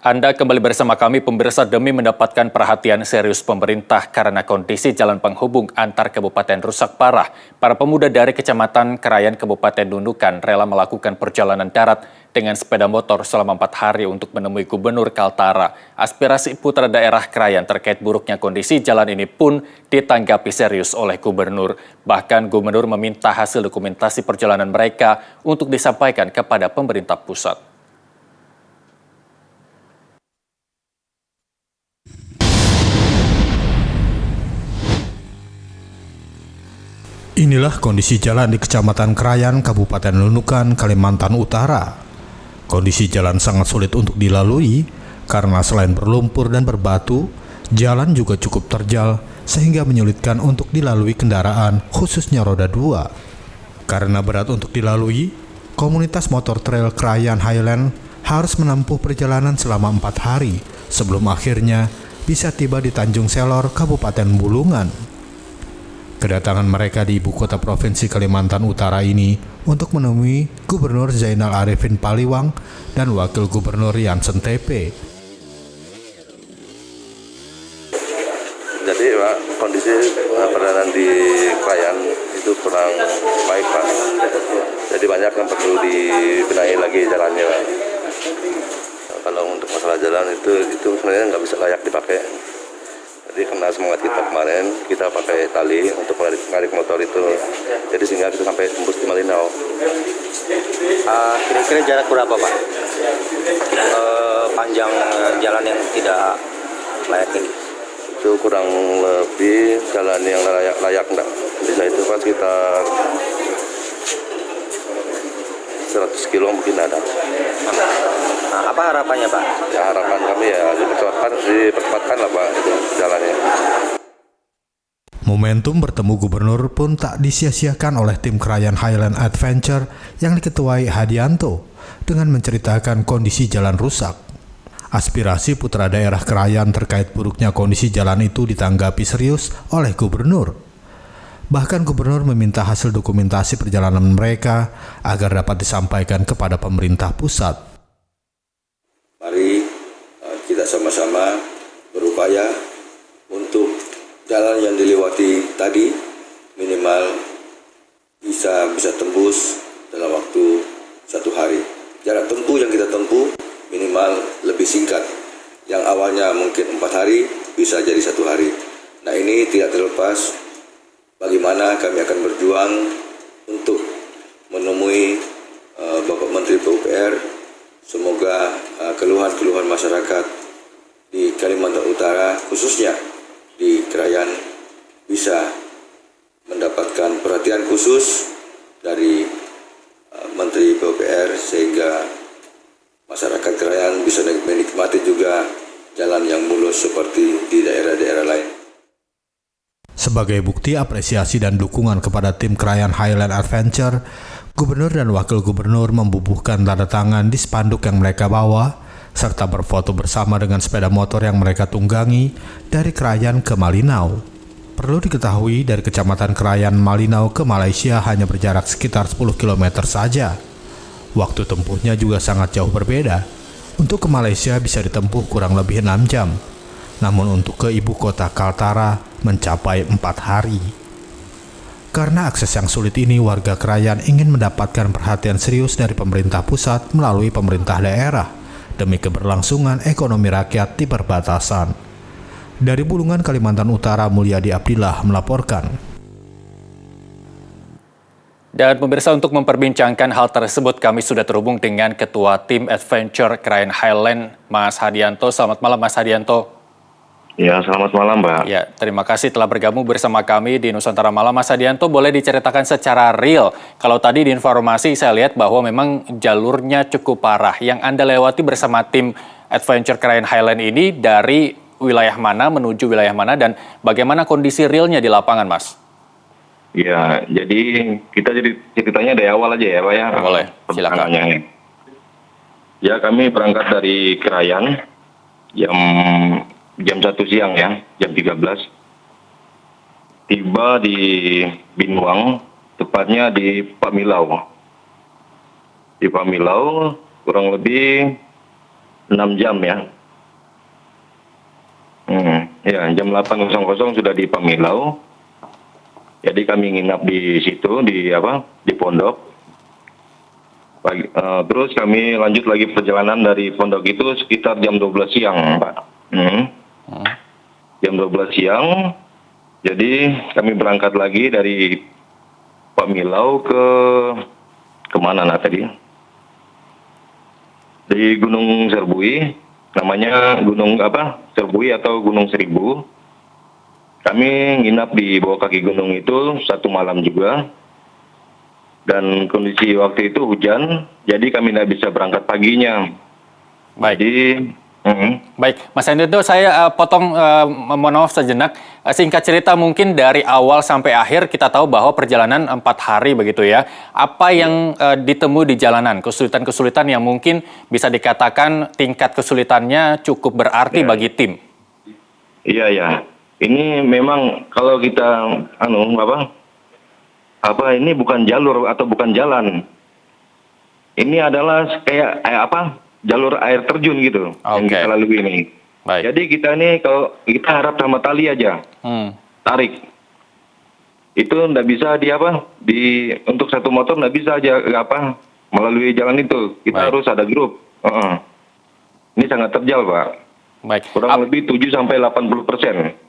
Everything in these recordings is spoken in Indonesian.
Anda kembali bersama kami, pemirsa. Demi mendapatkan perhatian serius pemerintah karena kondisi jalan penghubung antar kabupaten rusak parah, para pemuda dari Kecamatan Krayan Kabupaten Nunukan rela melakukan perjalanan darat dengan sepeda motor selama 4 hari untuk menemui Gubernur Kaltara. Aspirasi putra daerah Krayan terkait buruknya kondisi jalan ini pun ditanggapi serius oleh Gubernur. Bahkan Gubernur meminta hasil dokumentasi perjalanan mereka untuk disampaikan kepada pemerintah pusat. Inilah kondisi jalan di Kecamatan Krayan, Kabupaten Nunukan, Kalimantan Utara. Kondisi jalan sangat sulit untuk dilalui karena selain berlumpur dan berbatu, jalan juga cukup terjal sehingga menyulitkan untuk dilalui kendaraan, khususnya roda 2. Karena berat untuk dilalui, komunitas motor trail Krayan Highland harus menempuh perjalanan selama 4 hari sebelum akhirnya bisa tiba di Tanjung Selor, Kabupaten Bulungan. Kedatangan mereka di ibu kota provinsi Kalimantan Utara ini untuk menemui Gubernur Zainal Arifin Paliwang dan Wakil Gubernur Jansen TP. Jadi Pak, kondisi perjalanan di Krayan itu kurang baik Pak. Jadi banyak yang perlu dibenahi lagi jalannya Pak. Kalau untuk masalah jalan itu sebenarnya nggak bisa layak dipakai. Jadi karena semangat kita kemarin, kita pakai tali untuk menarik motor itu. Jadi sehingga kita sampai tembus di Malinau. Kira-kira jarak berapa Pak? Panjang jalan yang tidak layak ini? Itu kurang lebih jalan yang layak enggak. Bisa itu kan sekitar 100 kilo mungkin ada. Nah, apa harapannya Pak? Ya harapan kami ya dipercepatkan lah Pak itu jalannya. Momentum bertemu gubernur pun tak disia-siakan oleh tim Krayan Highland Adventure yang diketuai Hadianto dengan menceritakan kondisi jalan rusak. Aspirasi putra daerah Krayan terkait buruknya kondisi jalan itu ditanggapi serius oleh gubernur. Bahkan gubernur meminta hasil dokumentasi perjalanan mereka agar dapat disampaikan kepada pemerintah pusat. Mari kita sama-sama berupaya untuk jalan yang dilewati tadi minimal bisa tembus dalam waktu 1 hari. Jarak tempuh yang kita tempuh minimal lebih singkat. Yang awalnya mungkin 4 hari bisa jadi 1 hari. Nah ini tidak terlepas bagaimana kami akan berjuang untuk menemui Bapak Menteri PUPR. Semoga keluhan-keluhan masyarakat di Kalimantan Utara, khususnya di Krayan, bisa mendapatkan perhatian khusus dari Menteri PUPR sehingga masyarakat Krayan bisa menikmati juga jalan yang mulus seperti di daerah-daerah lain. Sebagai bukti apresiasi dan dukungan kepada tim Krayan Highland Adventure, Gubernur dan Wakil Gubernur membubuhkan tanda tangan di spanduk yang mereka bawa, serta berfoto bersama dengan sepeda motor yang mereka tunggangi dari Krayan ke Malinau. Perlu diketahui dari Kecamatan Krayan Malinau ke Malaysia hanya berjarak sekitar 10 km saja. Waktu tempuhnya juga sangat jauh berbeda. Untuk ke Malaysia bisa ditempuh kurang lebih 6 jam. Namun untuk ke ibu kota Kaltara mencapai 4 hari. Karena akses yang sulit ini, warga Krayan ingin mendapatkan perhatian serius dari pemerintah pusat melalui pemerintah daerah demi keberlangsungan ekonomi rakyat di perbatasan. Dari Bulungan, Kalimantan Utara, Mulyadi Abdillah melaporkan. Dan pemirsa, untuk memperbincangkan hal tersebut kami sudah terhubung dengan Ketua Tim Adventure Krayan Highland, Mas Hadianto. Selamat malam Mas Hadianto. Ya, selamat malam Mbak. Ya, terima kasih telah bergabung bersama kami di Nusantara Malam. Mas Hadianto, boleh diceritakan secara real. Kalau tadi di informasi saya lihat bahwa memang jalurnya cukup parah. Yang Anda lewati bersama tim Adventure Krayan Highland ini dari wilayah mana menuju wilayah mana dan bagaimana kondisi realnya di lapangan, Mas? Ya, jadi kita jadi ceritanya dari awal aja ya Pak ya. Boleh, silakan. Ya, kami berangkat dari Krayan jam 1 siang ya, jam 13. Tiba di Binuang, tepatnya di Pamilau. Di Pamilau kurang lebih 6 jam ya. Ya, jam 8.00 sudah di Pamilau. Jadi kami nginap di situ di pondok. Terus kami lanjut lagi perjalanan dari pondok itu sekitar jam 12 siang, Pak. Jam 12 siang. Jadi kami berangkat lagi dari Pamilau ke mana tadi? Di Gunung Serbui, namanya Gunung Serbui atau Gunung Seribu. Kami nginap di bawah kaki gunung itu 1 malam juga. Dan kondisi waktu itu hujan, jadi kami tidak bisa berangkat paginya. Baik. Jadi, Baik, Mas Hendro, saya potong, mohon maaf sejenak. Singkat cerita mungkin dari awal sampai akhir kita tahu bahwa perjalanan 4 hari begitu ya. Apa yang ditemui di jalanan, kesulitan-kesulitan yang mungkin bisa dikatakan tingkat kesulitannya cukup berarti bagi tim? iya. Ini memang kalau kita, ini bukan jalur atau bukan jalan. Ini adalah kayak jalur air terjun gitu yang kita lalui ini. Baik. Jadi kita ini kalau kita harap sama tali aja, tarik. Itu nggak bisa untuk satu motor nggak bisa aja melalui jalan itu. Kita harus ada grup. Ini sangat terjal, Pak. Baik. Kurang lebih 7-80%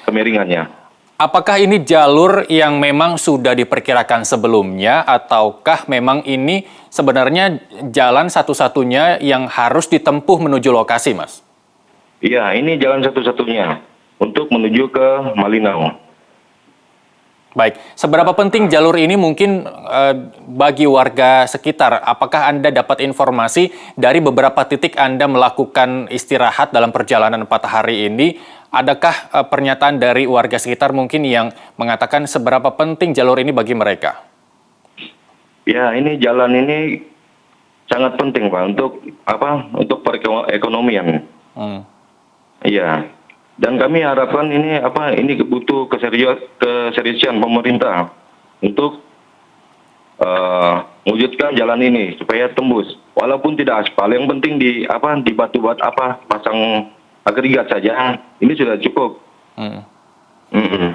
kemiringannya. Apakah ini jalur yang memang sudah diperkirakan sebelumnya ataukah memang ini sebenarnya jalan satu-satunya yang harus ditempuh menuju lokasi, Mas? Iya, ini jalan satu-satunya untuk menuju ke Malinau. Baik, seberapa penting jalur ini mungkin bagi warga sekitar? Apakah Anda dapat informasi dari beberapa titik Anda melakukan istirahat dalam perjalanan 4 hari ini? Adakah pernyataan dari warga sekitar mungkin yang mengatakan seberapa penting jalur ini bagi mereka? Ya, ini jalan ini sangat penting, Pak, untuk perekonomian. Iya. Dan kami harapkan ini butuh keseriusan pemerintah untuk mewujudkan jalan ini supaya tembus. Walaupun tidak aspal, yang penting di batu-batu pasang agregat saja. Ini sudah cukup.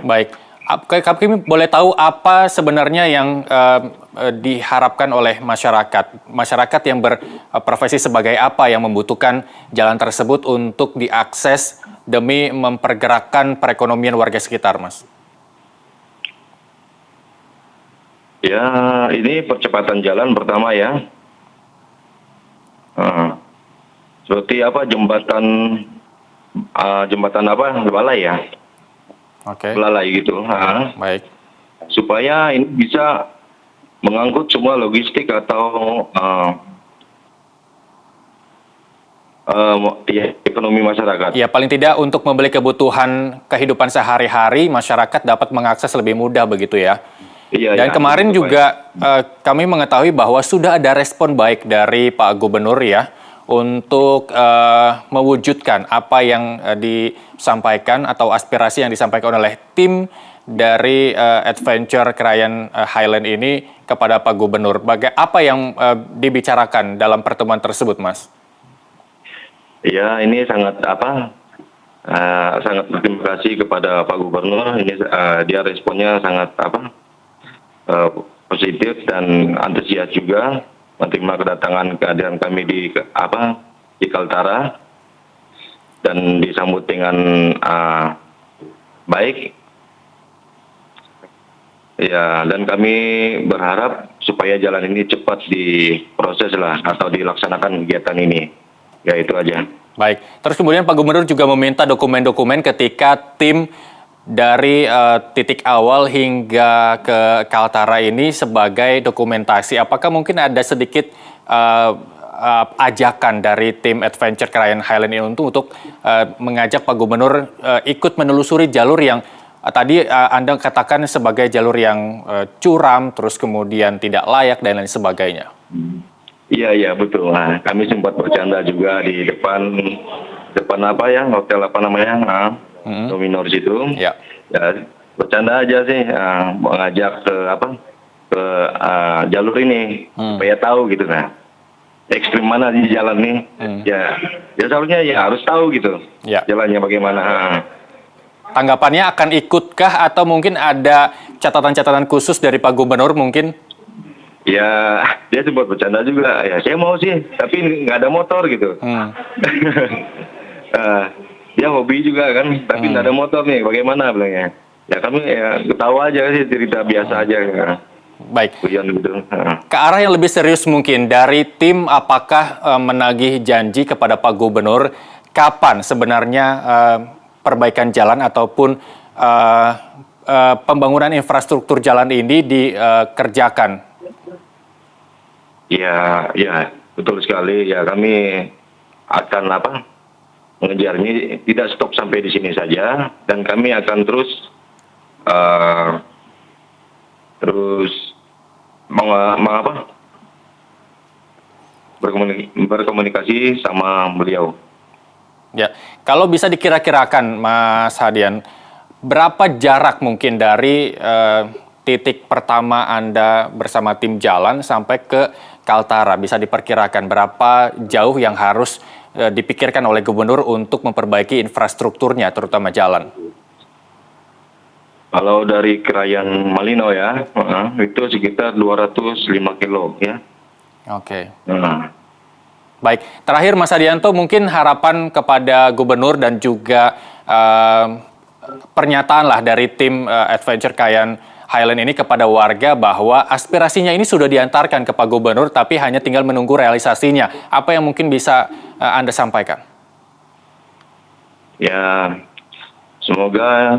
Baik. Kami boleh tahu apa sebenarnya yang diharapkan oleh masyarakat yang berprofesi sebagai apa yang membutuhkan jalan tersebut untuk diakses demi mempergerakkan perekonomian warga sekitar, Mas? Ya, ini percepatan jalan pertama ya. Seperti jembatan Belalai ya. Oke. Belalai gitu. Baik. Supaya ini bisa mengangkut semua logistik atau ekonomi masyarakat. Ya, paling tidak untuk membeli kebutuhan kehidupan sehari-hari, masyarakat dapat mengakses lebih mudah begitu ya. Iya, Dan kemarin juga kami mengetahui bahwa sudah ada respon baik dari Pak Gubernur ya untuk mewujudkan apa yang disampaikan atau aspirasi yang disampaikan oleh tim dari Adventure Krayan Highland ini kepada Pak Gubernur. Apa yang dibicarakan dalam pertemuan tersebut, Mas? Ya, ini sangat berterima kasih kepada Pak Gubernur. Ini dia responnya sangat positif dan antusias juga menerima kehadiran kami di Kaltara dan disambut dengan baik. Ya, dan kami berharap supaya jalan ini cepat diproses atau dilaksanakan kegiatan ini. Ya, itu aja. Baik. Terus kemudian Pak Gubernur juga meminta dokumen-dokumen ketika tim dari titik awal hingga ke Kaltara ini sebagai dokumentasi. Apakah mungkin ada sedikit ajakan dari tim Adventure Krayan Highland ini untuk mengajak Pak Gubernur ikut menelusuri jalur yang tadi Anda katakan sebagai jalur yang curam, terus kemudian tidak layak dan lain sebagainya? Iya, betul. Nah, kami sempat bercanda juga di depan hotel Dominor situ. Ya. Ya, bercanda aja sih, mengajak ke jalur ini supaya tahu gitu. Nah, ekstrim mana di jalan nih. Ya seharusnya ya harus tahu gitu Ya. jalannya bagaimana. Tanggapannya akan ikutkah atau mungkin ada catatan-catatan khusus dari Pak Gubernur mungkin? Ya dia sempat bercanda juga, ya saya mau sih tapi nggak ada motor gitu. Dia hobi juga kan, tapi nggak ada motor nih, bagaimana bilangnya? Ya kami ya ketawa aja sih, cerita biasa aja. Ya. Baik. Hujan gitu. Ke arah yang lebih serius mungkin, dari tim apakah menagih janji kepada Pak Gubernur kapan sebenarnya perbaikan jalan ataupun pembangunan infrastruktur jalan ini dikerjakan? Ya betul sekali. Ya kami akan mengejar ini, tidak stop sampai di sini saja, dan kami akan terus berkomunikasi sama beliau. Ya, kalau bisa dikira-kirakan, Mas Hadian, berapa jarak mungkin dari titik pertama Anda bersama tim jalan sampai ke Kaltara? Bisa diperkirakan berapa jauh yang harus dipikirkan oleh Gubernur untuk memperbaiki infrastrukturnya, terutama jalan? Kalau dari Krayan Malino ya, itu sekitar 205 kilo ya. Oke. Baik, terakhir Mas Hadianto, mungkin harapan kepada Gubernur dan juga pernyataan lah dari tim Adventure Krayan Highland ini kepada warga bahwa aspirasinya ini sudah diantarkan ke Pak Gubernur, tapi hanya tinggal menunggu realisasinya. Apa yang mungkin bisa Anda sampaikan? Ya, semoga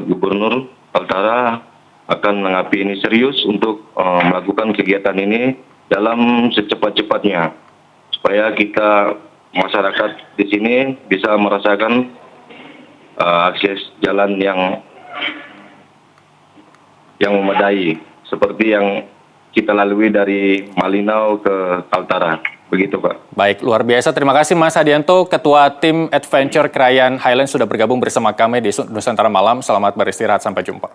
Gubernur Kaltara akan menanggapi ini serius untuk melakukan kegiatan ini dalam secepat-cepatnya, supaya kita masyarakat di sini bisa merasakan akses jalan yang memadai, seperti yang kita lalui dari Malinau ke Kaltara. Begitu, Pak. Baik, luar biasa. Terima kasih Mas Hadianto, Ketua Tim Adventure Krayan Highland sudah bergabung bersama kami di Nusantara Malam. Selamat beristirahat, sampai jumpa.